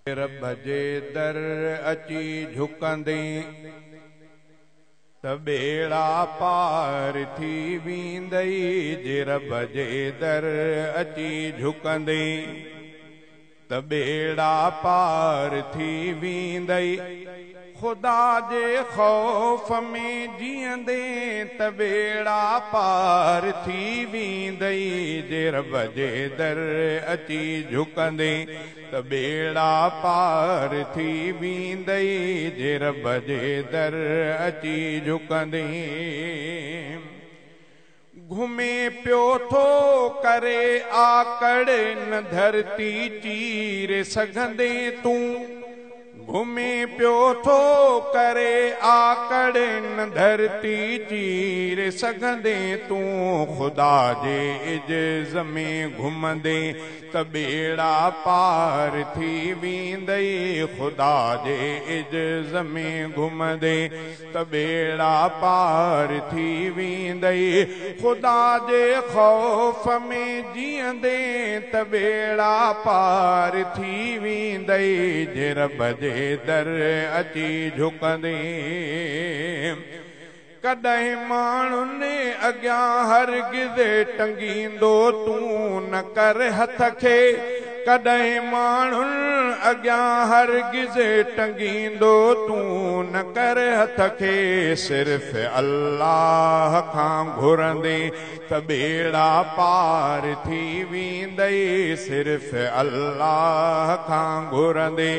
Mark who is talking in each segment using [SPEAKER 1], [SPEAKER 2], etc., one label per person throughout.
[SPEAKER 1] रब जे दर अची झुकंदे त बेड़ा पार थी वेंदई। जे रब जे दर अची झुकंदे त बेड़ा पार थी वेंदई। खुदा जे खौफ में जीअंदे त बेड़ा पार थी वेंदई। जे रब जे दर अची झुकंदे त बेड़ा पार थी वेंदई। जे रब जे दर अची झुकंदे घुमे पियो थो करे आकड़ न धरती चीरे सघंदे तूं। घुमे पियो थो करे आकड़ न धरती चीरे सघंदे तूं। खुदा जे इज्ज़ में घुमंदे त बेड़ा पार थी वेंदई। खुदा जे इज्ज़ में घुमंदे त बेड़ा पार थी वेंदई। खुदा जे खौफ में जीअंदे त बेड़ा पार थी वेंदई। जे रब जे दर अची झुकंदे कॾहिं माण्हुनि अॻियां हरगिज़ टंगींदो तूं न कर हथ खे। कॾहिं माण्हुनि अॻियां हरगिज़ टंगींदो तूं न कर हथ खे। सिर्फ़ अल्लाह खां घुरंदे त बेड़ा पार थी वेंदई। सिर्फ़ अल्लाह खां घुरंदे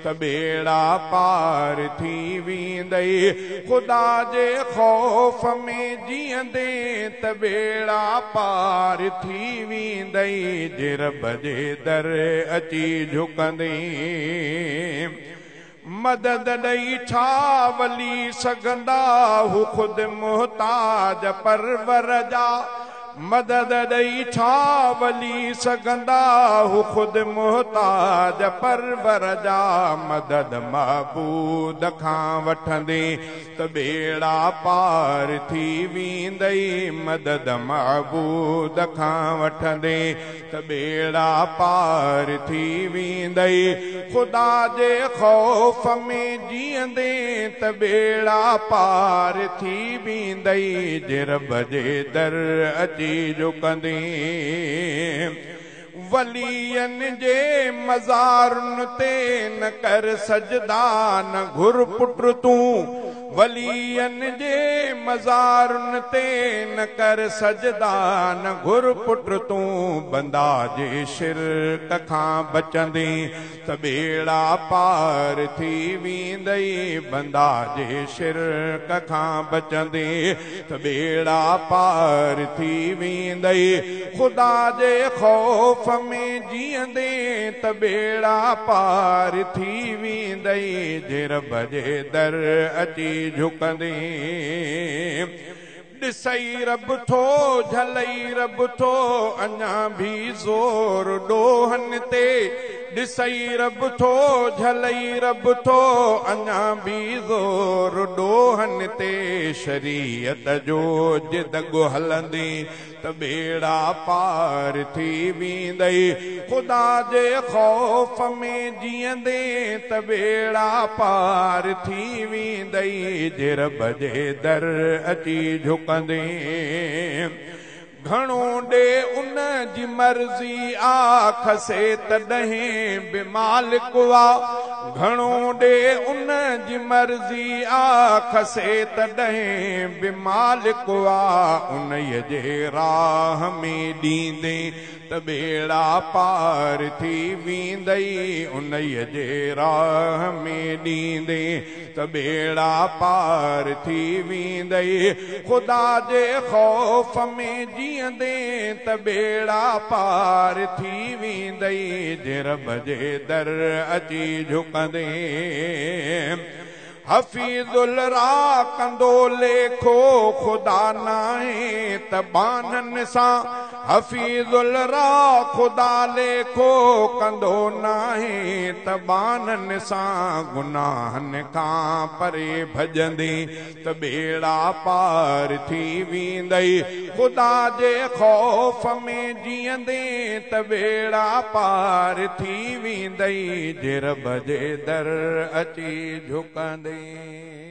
[SPEAKER 1] त बेड़ा पार थी वेंदई। खुदा जे खौफ में जीअंदे त बेड़ा पार थी वेंदई। जे रब जे दर अची झुकंदे मदद ॾई छा वली सघंदा हू ख़ुदि मुहताज परवर जा। मदद ॾई छा वली सघंदा हू ख़ुदि मुहताज परवर जा। मदद महबूद खां वठंदे त बेड़ा पार थी वेंदई। मदद महबूद खां वठंदे त बेड़ा पार थी वेंदई। खुदा जे खौफ में जीअंदे त बेड़ा पार थी वेंदई। जे रब जे दर अची झुकंदे वलियन जे मज़ारुन ते न कर सजदा न घुर पुट तूं। वलियन जे मज़ारुन ते न कर सजदा न घुर पुट तूं। बंदा जे शिरक खां बचंदे त बेड़ा पार थी वेंदई। बंदा जे शिरक खां बचंदे त बेड़ा पार थी वेंदई। खुदा जे खौफ में जीअंदे त बेड़ा पार थी वेंदई। जे रब जे दर अची झुकंदे ॾिसई रब थो झलई रब थो अञा भी ज़ोर ॾोहनि ते। ॾिसई रब थो झलई रब थो अञा भी ज़ोर ॾोहनि ते। शरीयत जो जिदगु हलंदे त बेड़ा पार थी वेंदई। खुदा जे खौफ में जीअंदे त बेड़ा पार थी वेंदई। जे रब जे दर अची झुकंदे घणो ॾे उन जी मर्ज़ी आखसे तॾहिं बि मालिक वा। घणो ॾे उन जी मर्ज़ी आखसे तॾहिं बि मालिक वा। उन्हीअ जे राह में ॾींदे त बेड़ा पार थी वेंदई। उन्हीअ जे राह में ॾींदे त बेड़ा पार थी वेंदई। खुदा जे खौफ में जीअंदे त बेड़ा पार थी वेंदई। जे रब जे दर अची झुकंदे हफ़ीज़ुल रा कंदो लेखो खुदा नाहे त बाननि सां। हफ़ीज़ुल रा ख़ुदा लेखो कंदो नाहे त बाननि सां गुनाहनि खां परे भॼंदे त बेड़ा पार थी वेंदई ख़ुदा जे ख़ौफ़ में जीअंदे त बेड़ा पार थी वेंदई जे रब जे दर अची झुकंदे।